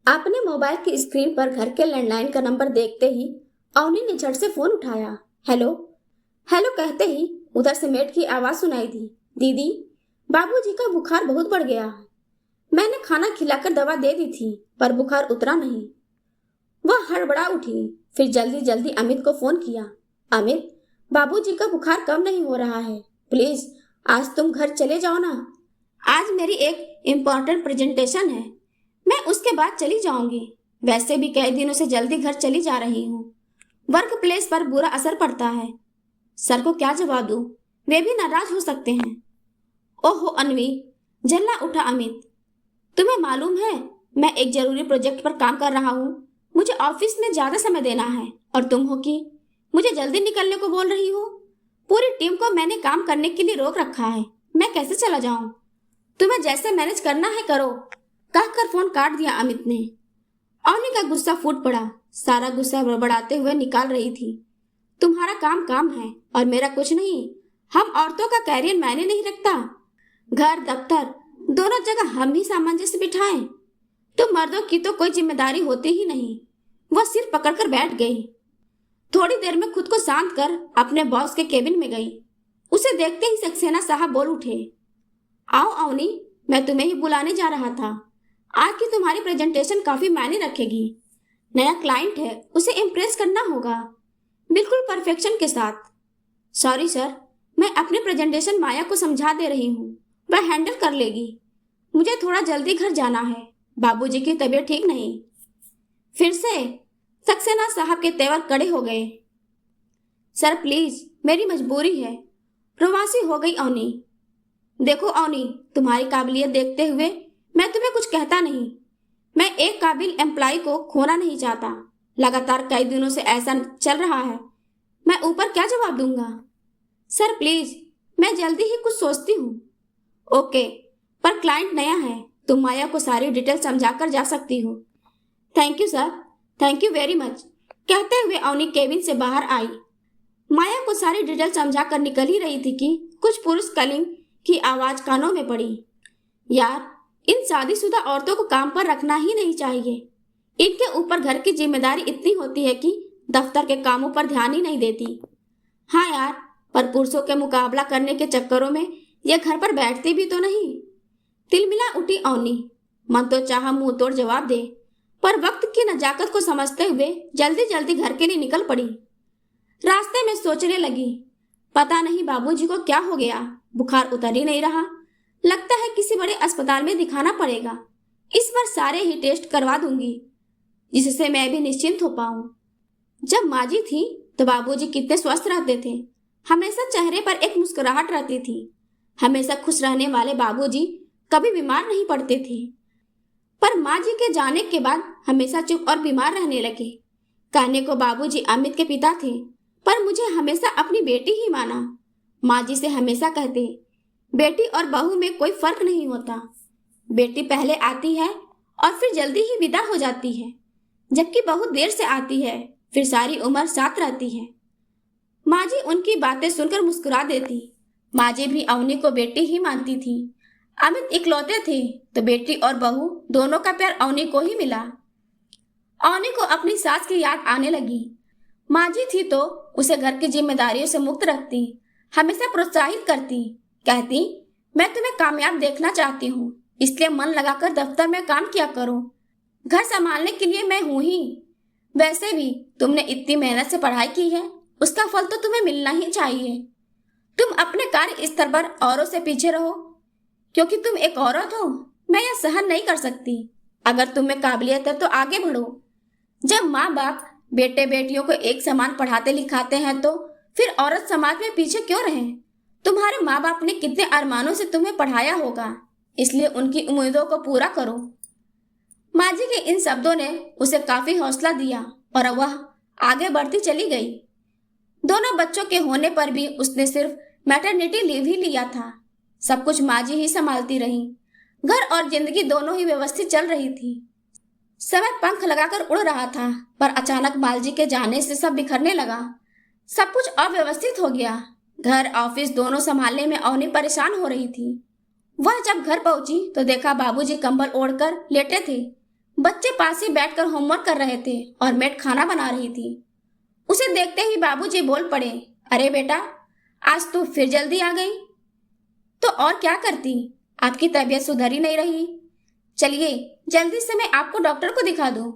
अपने मोबाइल की स्क्रीन पर घर के लैंडलाइन का नंबर देखते ही अवनी ने झट से फोन उठाया। हेलो हेलो कहते ही उधर से मेट की आवाज सुनाई दी। दीदी, बाबूजी का बुखार बहुत बढ़ गया है। मैंने खाना खिलाकर दवा दे दी थी पर बुखार उतरा नहीं। वह हड़बड़ा उठी, फिर जल्दी जल्दी अमित को फोन किया। अमित, बाबूजी का बुखार कम नहीं हो रहा है, प्लीज आज तुम घर चले जाओ ना। आज मेरी एक इम्पोर्टेंट प्रेजेंटेशन है, मैं उसके बाद चली जाऊंगी। वैसे भी कई दिनों से जल्दी घर चली जा रही हूँ। वर्क प्लेस पर बुरा असर पड़ता है। सर को क्या जवाब दूं? वे भी नाराज हो सकते हैं। ओहो अनवी, जलना उठा अमित। तुम्हें मालूम है मैं एक जरूरी प्रोजेक्ट पर काम कर रहा हूँ। मुझे ऑफिस में ज्यादा समय देना है और तुम हो कि मुझे जल्दी निकलने को बोल रही हो। पूरी टीम को मैंने काम करने के लिए रोक रखा है, मैं कैसे चला जाऊं? तुम्हें जैसे मैनेज करना है करो, कहकर फोन काट दिया अमित ने। अवनी का गुस्सा फूट पड़ा, सारा गुस्सा बड़बड़ाते हुए निकाल रही थी। तुम्हारा काम काम है और मेरा कुछ नहीं। हम औरतों का कैरियर मायने नहीं रखता। घर दफ्तर दोनों जगह हम ही सामंजस्य बिठाएं। तो मर्दों की तो कोई जिम्मेदारी होती ही नहीं। वह सिर पकड़कर बैठ गई। थोड़ी देर में खुद को शांत कर अपने बॉस के केबिन में गई। उसे देखते ही सक्सेना साहब बोल उठे। आओ अवनी, मैं तुम्हें ही बुलाने जा रहा था। आज की तुम्हारी प्रेजेंटेशन काफी मायने रखेगी। नया क्लाइंट है, उसे इम्प्रेस करना होगा, बिल्कुल परफेक्शन के साथ। सॉरी सर, मैं अपनी प्रेजेंटेशन माया को समझा दे रही हूँ, वह हैंडल कर लेगी। मुझे थोड़ा जल्दी घर जाना है, बाबूजी की तबीयत ठीक नहीं। फिर से सक्सेना साहब के तेवर कड़े हो गए। सर प्लीज, मेरी मजबूरी है, प्रवासी हो गई अवनी। देखो अवनी, तुम्हारी काबिलियत देखते हुए मैं तुम्हें कुछ कहता नहीं। मैं एक काबिल एम्प्लॉय को खोना नहीं चाहता। लगातार कई दिनों से ऐसा चल रहा है, मैं ऊपर क्या जवाब दूंगा? सर प्लीज, मैं जल्दी ही कुछ सोचती हूँ। ओके, पर क्लाइंट नया है, तुम माया को सारी डिटेल समझाकर जा सकती हो। Thank you sir, thank you very much, कहते हुए अवनी केबिन से बाहर आई। माया को सारी डिटेल समझाकर निकल ही रही थी कि कुछ पुरुष कलिंग की आवाज कानों में पड़ी। यार, इन शादीशुदा औरतों को काम पर रखना ही नहीं चाहिए। इनके ऊपर घर की जिम्मेदारी इतनी होती है कि दफ्तर के कामों पर ध्यान ही नहीं देती। हाँ यार, पर पुरुषों के मुकाबला करने के चक्करों में ये घर पर बैठती भी तो नहीं। तिलमिला उठी अवनी। मन तो चाहा मुंह तोड़ जवाब दे, पर वक्त की नजाकत को समझते हुए जल्दी जल्दी घर के लिए निकल पड़ी। रास्ते में सोचने लगी, पता नहीं बाबूजी को क्या हो गया, बुखार उतर ही नहीं रहा। लगता है किसी बड़े अस्पताल में दिखाना पड़ेगा। इस बार सारे ही टेस्ट करवा दूंगी, जिससे मैं भी निश्चिंत हो पाऊं। जब माँ जी थी तो बाबूजी कितने स्वस्थ रहते थे। हमेशा चेहरे पर एक मुस्कुराहट रहती थी। हमेशा खुश रहने वाले बाबूजी कभी बीमार नहीं पड़ते थे। पर माँ जी के जाने के बाद हमेशा चुप और बीमार रहने लगे। कहने को बाबूजी अमित के पिता थे, पर मुझे हमेशा अपनी बेटी ही माना। माँ जी से हमेशा कहते, बेटी और बहू में कोई फर्क नहीं होता। बेटी पहले आती है और फिर जल्दी ही विदा हो जाती है, जबकि बहू देर से आती है, फिर सारी उम्र साथ रहती है। माँ जी उनकी बातें सुनकर मुस्कुरा देती। माँ जी भी अवनी को बेटी ही मानती थी। अमित इकलौते थे तो बेटी और बहू दोनों का प्यार अवनी को ही मिला। अवनी को अपनी सास की याद आने लगी। माँ जी थी तो उसे घर की जिम्मेदारियों से मुक्त रखती, हमेशा प्रोत्साहित करती, कहती, मैं तुम्हें कामयाब देखना चाहती हूँ, इसलिए मन लगाकर दफ्तर में काम किया करो। घर संभालने के लिए मैं हूं ही। वैसे भी तुमने इतनी मेहनत से पढ़ाई की है, उसका फल तो तुम्हें मिलना ही चाहिए। तुम अपने कार्य स्तर पर औरों से पीछे रहो, क्योंकि तुम एक औरत हो। मैं यह सहन नहीं कर सकती। अगर तुम में काबिलियत है तो आगे बढ़ो। जब माँ बाप बेटे बेटियों को एक समान पढ़ाते लिखाते हैं तो फिर औरत समाज में पीछे क्यों रहे? तुम्हारे माँ बाप ने कितने अरमानों से तुम्हें पढ़ाया होगा, इसलिए उनकी उम्मीदों को पूरा करो। माँ जी के इन शब्दों ने उसे काफी हौसला दिया और वह आगे बढ़ती चली गई। दोनों बच्चों के होने पर भी उसने सिर्फ मैटरनिटी लीव ही लिया था। सब कुछ माँ जी ही संभालती रही। घर और जिंदगी दोनों ही व्यवस्थित चल रही थी। समय पंख लगाकर उड़ रहा था, पर अचानक माल जी के जाने से सब बिखरने लगा। सब कुछ अव्यवस्थित हो गया। घर ऑफिस दोनों संभालने में अवनी परेशान हो रही थी। वह जब घर पहुंची तो देखा बाबूजी कंबल ओढ़कर लेटे थे। बच्चे पास ही बैठकर होमवर्क कर रहे थे और मेट खाना बना रही थी। उसे देखते ही बाबूजी बोल पड़े, अरे बेटा, आज तू फिर जल्दी आ गई। तो और क्या करती, आपकी तबीयत सुधर ही नहीं रही। चलिए जल्दी से मैं आपको डॉक्टर को दिखा दूं।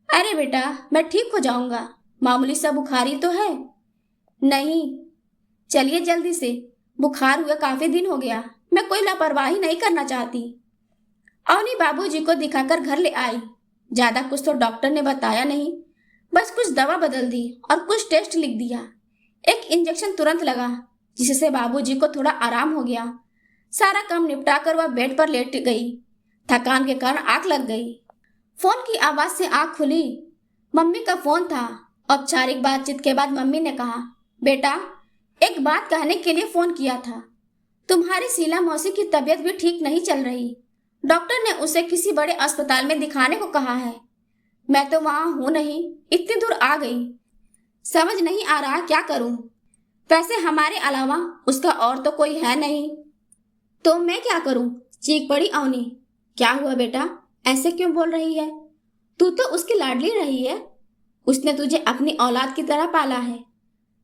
अरे बेटा, मैं ठीक हो जाऊंगा, मामूली सा बुखार ही तो है। नहीं, चलिए जल्दी से, बुखार हुए काफी दिन हो गया, मैं कोई लापरवाही नहीं करना चाहती। अवनी बाबूजी को दिखाकर घर ले आई। ज्यादा कुछ तो डॉक्टर ने बताया नहीं, बस कुछ दवा बदल दी और कुछ टेस्ट लिख दिया। एक इंजेक्शन तुरंत लगा, जिससे बाबूजी को थोड़ा आराम हो गया। सारा काम निपटाकर वह बेड पर लेट गई। थकान के कारण आंख लग गई। फोन की आवाज से आंख खुली। मम्मी का फोन था। औपचारिक बातचीत के बाद मम्मी ने कहा, बेटा, एक बात कहने के लिए फोन किया था। तुम्हारी शीला मौसी की तबीयत भी ठीक नहीं चल रही। डॉक्टर ने उसे किसी बड़े अस्पताल में दिखाने को कहा है। मैं तो वहां हूं नहीं, इतनी दूर आ गई। समझ नहीं आ रहा क्या करूं। वैसे हमारे अलावा उसका और तो कोई है नहीं। तो मैं क्या करूं? चीख पड़ी अवनी। क्या हुआ बेटा, ऐसे क्यों बोल रही है? तू तो उसकी लाडली रही है। उसने तुझे अपनी औलाद की तरह पाला है।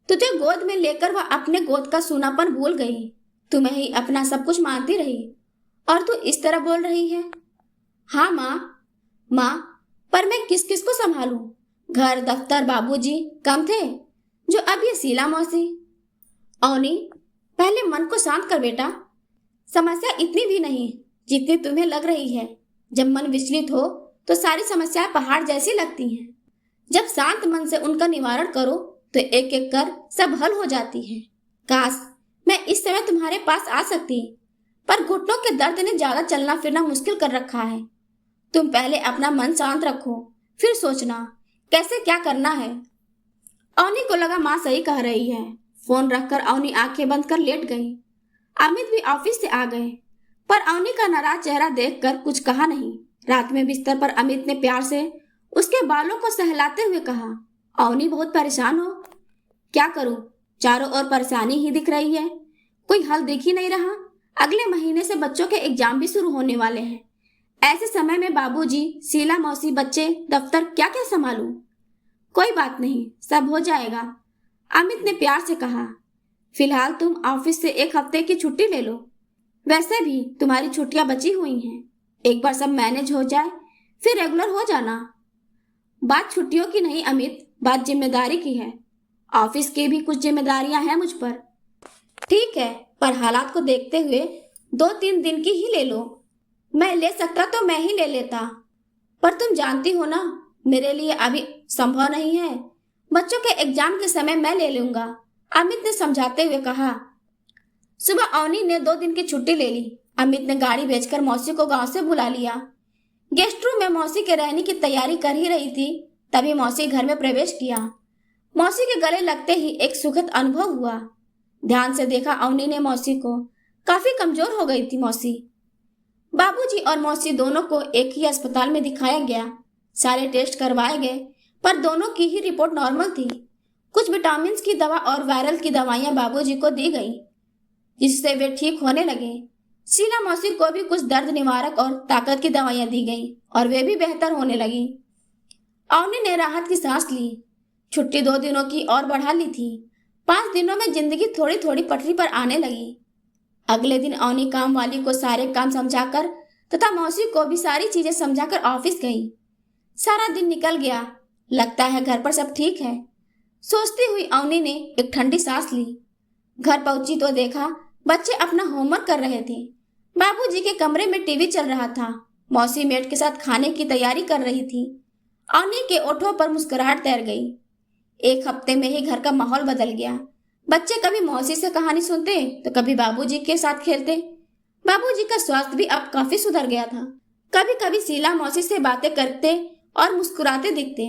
तुझे गोद में लेकर वह अपने गोद का सूनापन भूल गई। तुम्हें ही अपना सब कुछ मानती रही और तू इस तरह बोल रही है। हाँ माँ, पर मैं किस किस को संभालूं? घर, दफ्तर, बाबूजी कम थे, जो अब ये शीला मौसी। अवनी, पहले मन को शांत कर बेटा। समस्या इतनी भी नहीं जितनी तुम्हें लग रही है। जब मन विचलित हो तो सारी समस्याएं पहाड़ जैसी लगती हैं। जब शांत मन से उनका निवारण करो तो एक एक कर सब हल हो जाती है। काश मैं इस समय तुम्हारे पास आ सकती, पर घुटनों के दर्द ने ज्यादा चलना फिरना मुश्किल कर रखा है। तुम पहले अपना मन शांत रखो, फिर सोचना कैसे क्या करना है। अवनी को लगा माँ सही कह रही है। फोन रखकर अवनी आंखें बंद कर लेट गई। अमित भी ऑफिस से आ गए, पर अवनी का नाराज चेहरा देखकर कुछ कहा नहीं। रात में बिस्तर पर अमित ने प्यार से उसके बालों को सहलाते हुए कहा, अवनी बहुत परेशान हो? क्या करूं, चारों ओर परेशानी ही दिख रही है, कोई हल दिख ही नहीं रहा। अगले महीने से बच्चों के एग्जाम भी शुरू होने वाले हैं। ऐसे समय में बाबूजी, शीला मौसी, बच्चे, दफ्तर क्या क्या संभालूं? कोई बात नहीं, सब हो जाएगा, अमित ने प्यार से कहा। फिलहाल तुम ऑफिस से एक हफ्ते की छुट्टी ले लो। वैसे भी तुम्हारी छुट्टियां बची हुई हैं। एक बार सब मैनेज हो जाए फिर रेगुलर हो जाना। बात छुट्टियों की नहीं अमित, बात जिम्मेदारी की है। ऑफिस की भी कुछ जिम्मेदारियां हैं मुझ पर। ठीक है, पर हालात को देखते हुए 2-3 दिन की ही ले लो। मैं ले सकता तो मैं ही ले लेता, पर तुम जानती हो ना, मेरे लिए अभी संभव नहीं है। बच्चों के एग्जाम के समय मैं ले लूंगा, अमित ने समझाते हुए कहा। सुबह अवनी ने 2 दिन की छुट्टी ले ली। अमित ने गाड़ी भेजकर मौसी को गांव से बुला लिया। गेस्ट रूम में मौसी के रहने की तैयारी कर ही रही थी, तभी मौसी घर में प्रवेश किया। मौसी के गले लगते ही एक सुखद अनुभव हुआ। ध्यान से देखा अवनी ने मौसी को। काफी कमजोर हो गई थी मौसी। बाबूजी और मौसी दोनों को एक ही अस्पताल में दिखाया गया। सारे टेस्ट करवाए गए, पर दोनों की ही रिपोर्ट नॉर्मल थी। कुछ विटामिन की दवा और वायरल की दवाइयां बाबूजी को दी गई, जिससे वे ठीक होने लगे। शीला मौसी को भी कुछ दर्द निवारक और ताकत की दवाइयां दी गई और वे भी बेहतर होने लगी। अवनी ने राहत की सांस ली। छुट्टी 2 दिनों की और बढ़ा ली थी। 5 दिनों में जिंदगी थोड़ी थोड़ी पटरी पर आने लगी। अगले दिन अवनी काम वाली को सारे काम समझाकर तथा मौसी को भी सारी चीजें समझाकर ऑफिस गई। सारा दिन निकल गया। लगता है घर पर सब ठीक है, सोचती हुई अवनी ने एक ठंडी सांस ली। घर पहुंची तो देखा बच्चे अपना होमवर्क कर रहे थे। बाबूजी के कमरे में टीवी चल रहा था। मौसी मेट के साथ खाने की तैयारी कर रही थी। अवनी के ओठों पर मुस्कुराहट तैर गई। 1 हफ्ते में ही घर का माहौल बदल गया। बच्चे कभी मौसी से कहानी सुनते तो कभी बाबूजी के साथ खेलते। बाबूजी का स्वास्थ्य भी अब काफी सुधर गया था। कभी कभी शीला मौसी से बातें करते और मुस्कुराते दिखते।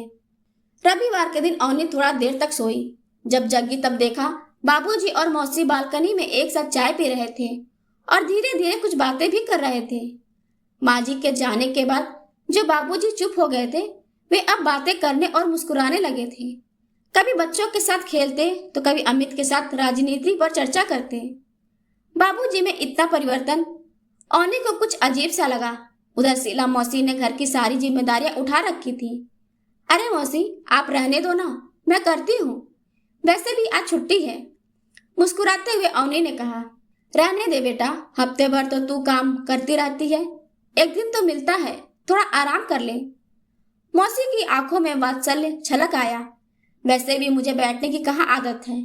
रविवार के दिन अवनी थोड़ा देर तक सोई। जब जगी तब देखा बाबूजी और मौसी बालकनी में एक साथ चाय पी रहे थे और धीरे धीरे कुछ बातें भी कर रहे थे। माँ जी के जाने के बाद जो बाबूजी चुप हो गए थे, वे अब बातें करने और मुस्कुराने लगे थे। कभी बच्चों के साथ खेलते तो कभी अमित के साथ राजनीति पर चर्चा करते। बाबूजी में इतना परिवर्तन अवनी को कुछ अजीब सा लगा। उधर शीला मौसी ने घर की सारी जिम्मेदारियां उठा रखी थी। अरे मौसी, आप रहने दो ना, मैं करती हूँ, वैसे भी आज छुट्टी है, मुस्कुराते हुए अवनी ने कहा। रहने दे बेटा, हफ्ते भर तो तू काम करती रहती है, एक दिन तो मिलता है, थोड़ा आराम कर ले। मौसी की आंखों में वात्सल्य छलक आया। वैसे भी मुझे बैठने की कहाँ आदत है,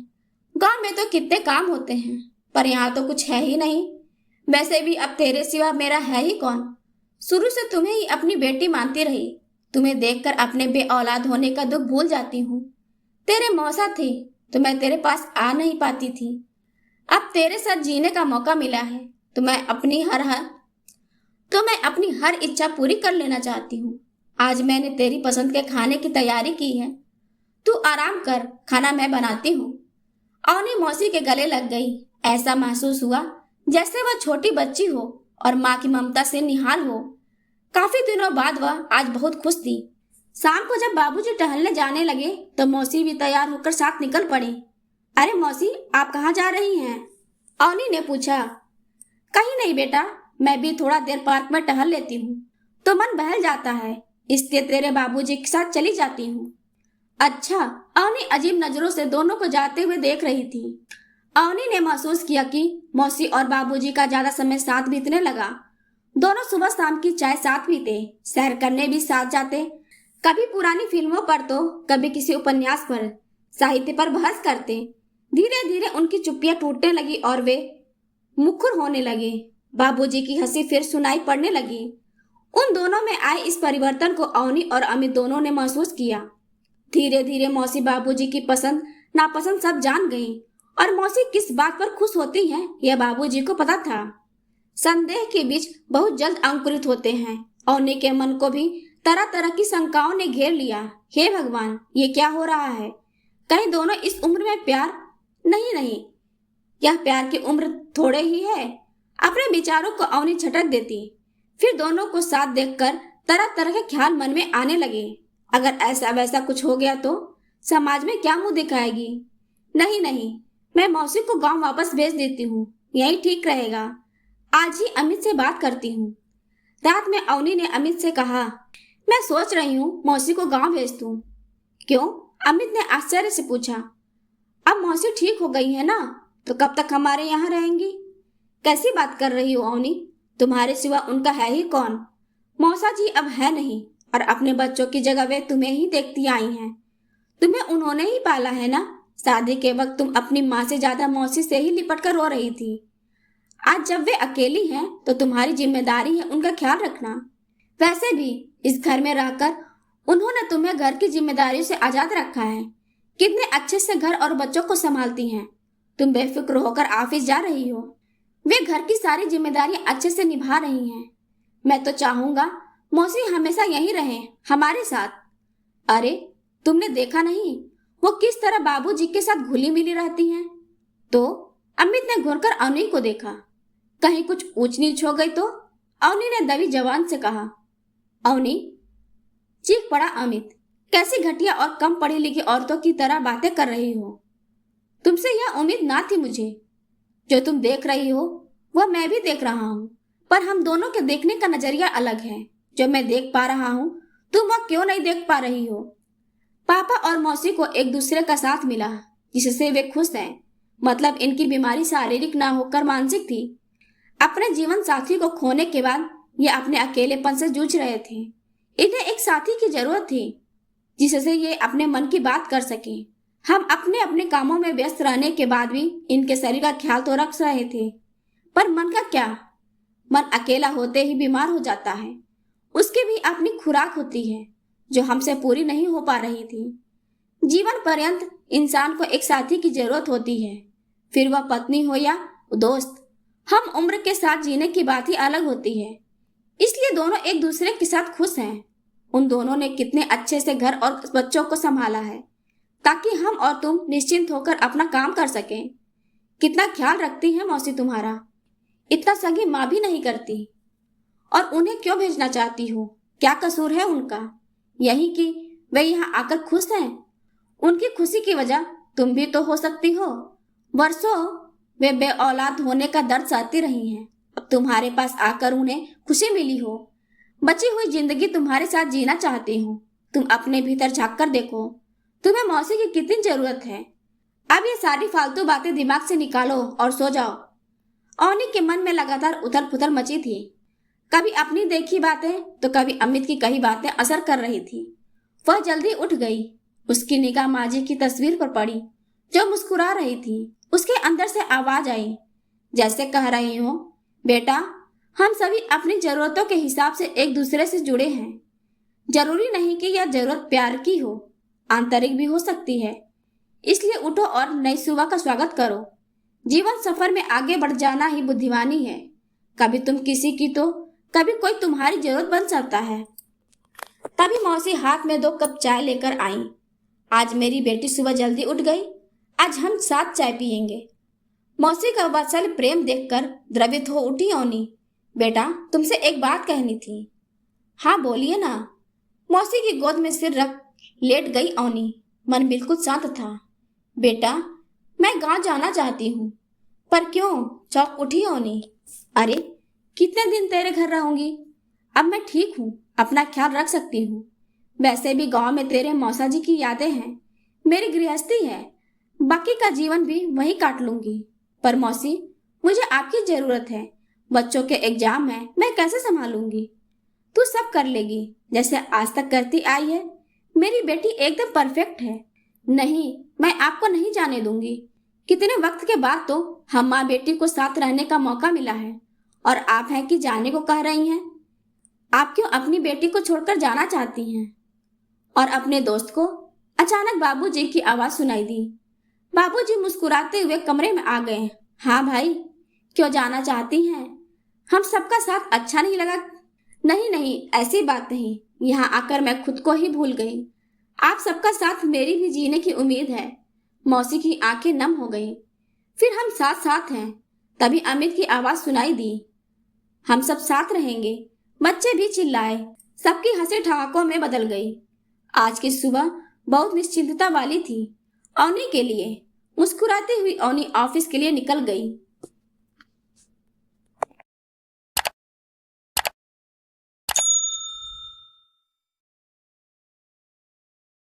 गांव में तो कितने काम औते हैं, पर यहाँ तो कुछ है ही नहीं। वैसे भी अब तेरे सिवा मेरा है ही कौन, शुरू से तुम्हें ही अपनी बेटी मानती रही, तुम्हें देखकर अपने बे औलाद होने का दुख भूल जाती हूँ। तेरे मौसा थी तो मैं तेरे पास आ नहीं पाती थी, अब तेरे साथ जीने का मौका मिला है तो मैं अपनी हर इच्छा पूरी कर लेना चाहती हूँ। आज मैंने तेरी पसंद के खाने की तैयारी की है, तू आराम कर, खाना मैं बनाती हूँ। अवनी मौसी के गले लग गई। ऐसा महसूस हुआ जैसे वह छोटी बच्ची हो और माँ की ममता से निहाल हो। काफी दिनों बाद वह आज बहुत खुश थी। शाम को जब बाबूजी टहलने जाने लगे तो मौसी भी तैयार होकर साथ निकल पड़ी। अरे मौसी, आप कहाँ जा रही हैं? अवनी ने पूछा। कहीं नहीं बेटा, मैं भी थोड़ा देर पार्क में टहल लेती हूँ, तो मन बहल जाता है, इसलिए तेरे बाबूजी के साथ चली जाती हूँ। अच्छा। अवनी अजीब नजरों से दोनों को जाते हुए देख रही थी। अवनी ने महसूस किया कि मौसी और बाबूजी का ज्यादा समय साथ बीतने लगा। दोनों सुबह शाम की चाय साथ पीते, सैर करने भी साथ जाते, कभी पुरानी फिल्मों पर तो कभी किसी उपन्यास पर, साहित्य पर बहस करते। धीरे धीरे उनकी चुप्पियां टूटने लगी और वे मुखर होने लगे। बाबूजी की हंसी फिर सुनाई पड़ने लगी। उन दोनों में आए इस परिवर्तन को अवनी और अमित दोनों ने महसूस किया। धीरे धीरे मौसी बाबूजी की पसंद नापसंद सब जान गई और मौसी किस बात पर खुश होती हैं यह बाबूजी को पता था। संदेह के बीज बहुत जल्द अंकुरित होते हैं। अवनी के मन को भी तरह तरह की शंकाओं ने घेर लिया। हे भगवान, ये क्या हो रहा है? कहीं दोनों इस उम्र में प्यार? नहीं, यह प्यार की उम्र थोड़े ही है। अपने विचारों को अवनी झटक देती। फिर दोनों को साथ देखकर तरह तरह के ख्याल मन में आने लगे। अगर ऐसा वैसा कुछ हो गया तो समाज में क्या मुंह दिखाएगी? नहीं, मैं मौसी को गांव वापस भेज देती हूँ, यही ठीक रहेगा। आज ही अमित से बात करती हूँ। रात में अवनी ने अमित से कहा, मैं सोच रही हूँ मौसी को गांव भेज दूँ। क्यों? अमित ने आश्चर्य से पूछा। अब मौसी ठीक हो गई है ना, तो कब तक हमारे यहाँ रहेंगी? कैसी बात कर रही हो अवनी, तुम्हारे सिवा उनका है ही कौन? मौसा जी अब है नहीं और अपने बच्चों की जगह वे तुम्हें ही देखती आई हैं। तुम्हें उन्होंने ही पाला है ना। शादी के वक्त तुम अपनी माँ से ज्यादा मौसी से ही लिपट कर रो रही थी। आज जब वे अकेली हैं तो तुम्हारी जिम्मेदारी है उनका ख्याल रखना। वैसे भी इस घर में रहकर उन्होंने तुम्हें घर की जिम्मेदारी से आजाद रखा है। कितने अच्छे से घर और बच्चों को संभालती हैं। तुम बेफिक्र होकर ऑफिस जा रही हो, वे घर की सारी जिम्मेदारियां अच्छे से निभा रही हैं। मैं तो चाहूंगा मौसी हमेशा यहीं रहे हमारे साथ। अरे, तुमने देखा नहीं वो किस तरह बाबूजी के साथ घुली मिली रहती हैं? तो अमित ने घूरकर अवनी को देखा। कहीं कुछ ऊंच नीच हो गई तो? अवनी ने दबी जबान से कहा। अवनी, चीख पड़ा अमित, कैसी घटिया और कम पढ़ी लिखी औरतों की तरह बातें कर रही हो? तुमसे यह उम्मीद ना थी मुझे। जो तुम देख रही हो वह मैं भी देख रहा हूँ, पर हम दोनों के देखने का नजरिया अलग है। जो मैं देख पा रहा हूँ तुम वह क्यों नहीं देख पा रही हो? पापा और मौसी को एक दूसरे का साथ मिला जिससे वे खुश हैं। मतलब इनकी बीमारी शारीरिक ना होकर मानसिक थी। अपने जीवन साथी को खोने के बाद ये अपने अकेलेपन से जूझ रहे थे। इन्हें एक साथी की जरूरत थी जिससे ये अपने मन की बात कर सके। हम अपने अपने कामों में व्यस्त रहने के बाद भी इनके शरीर का ख्याल तो रख रहे थे, पर मन का क्या? मन अकेला होते ही बीमार हो जाता है। उसकी भी अपनी खुराक होती है जो हमसे पूरी नहीं हो पा रही थी। जीवन पर्यंत इंसान को एक साथी की जरूरत होती है, फिर वह पत्नी हो या दोस्त। हम उम्र के साथ जीने की बात ही अलग होती है। इसलिए दोनों एक दूसरे के साथ खुश हैं। उन दोनों ने कितने अच्छे से घर और बच्चों को संभाला है ताकि हम और तुम निश्चिंत होकर अपना काम कर सकें। कितना ख्याल रखती है मौसी तुम्हारा, इतना सगी माँ भी नहीं करती। और उन्हें क्यों भेजना चाहती हो? क्या कसूर है उनका? यही कि वे यहाँ आकर खुश हैं। उनकी खुशी की वजह तुम भी तो हो सकती हो। वर्षों वे बे औलाद होने का दर्द सहती रही हैं। अब तुम्हारे पास आकर उन्हें खुशी मिली हो। बची हुई जिंदगी तुम्हारे साथ जीना चाहती हूँ। तुम अपने भीतर झांक कर देखो, तुम्हें मौसी की कितनी जरूरत है। अब ये सारी फालतू बातें दिमाग से निकालो और सो जाओ। अवनी के मन में लगातार उथल पुथल मची थी। कभी अपनी देखी बातें तो कभी अमित की कही बातें असर कर रही थी। वह जल्दी उठ गई। उसकी निगाह माजी की तस्वीर पर पड़ी जो मुस्कुरा रही थी। उसके अंदर से आवाज आई, जैसे कह रही हो, बेटा हम सभी अपनी जरूरतों के हिसाब से एक दूसरे से जुड़े हैं। जरूरी नहीं कि यह जरूरत प्यार की हो, आंतरिक भी हो सकती है। इसलिए उठो और नई सुबह का स्वागत करो। जीवन सफर में आगे बढ़ जाना ही बुद्धिमानी है। कभी तुम किसी की तो कभी कोई तुम्हारी जरूरत बन सकता है। तभी मौसी हाथ में 2 कप चाय लेकर आई। आज मेरी बेटी सुबह जल्दी उठ गई, आज हम साथ चाय पियेंगे। मौसी का वात्सल्य प्रेम देखकर द्रवित हो उठी अवनी। बेटा तुमसे एक बात कहनी थी। हाँ बोलिए ना। मौसी की गोद में सिर रख लेट गई अवनी। मन बिल्कुल शांत था। बेटा मैं गांव जाना चाहती हूँ। पर क्यों? चौंक उठी अवनी। अरे कितने दिन तेरे घर रहूंगी? अब मैं ठीक हूँ, अपना ख्याल रख सकती हूँ। वैसे भी गांव में तेरे मौसा जी की यादें हैं, मेरी गृहस्थी है, बाकी का जीवन भी वहीं काट लूंगी। पर मौसी मुझे आपकी जरूरत है। बच्चों के एग्जाम है, मैं कैसे संभालूंगी? तू सब कर लेगी जैसे आज तक करती आई है। मेरी बेटी एकदम परफेक्ट है। नहीं, मैं आपको नहीं जाने दूंगी। कितने वक्त के बाद तो हम माँ बेटी को साथ रहने का मौका मिला है और आप हैं कि जाने को कह रही हैं। आप क्यों अपनी बेटी को छोड़कर जाना चाहती हैं? और अपने दोस्त को? अचानक बाबूजी की आवाज सुनाई दी। बाबूजी मुस्कुराते हुए कमरे में आ गए। हाँ भाई, क्यों जाना चाहती हैं? हम सबका साथ अच्छा नहीं लगा? नहीं नहीं, ऐसी बात नहीं। यहाँ आकर मैं खुद को ही भूल गई। आप सबका साथ मेरी भी जीने की उम्मीद है। मौसी की आंखें नम हो गई। फिर हम साथ साथ हैं। तभी अमित की आवाज सुनाई दी, हम सब साथ रहेंगे। बच्चे भी चिल्लाए। सबकी हंसी ठहाकों में बदल गई। आज की सुबह बहुत निश्चिंतता वाली थी अवनी के लिए। मुस्कुराती हुई अवनी ऑफिस के लिए निकल गई।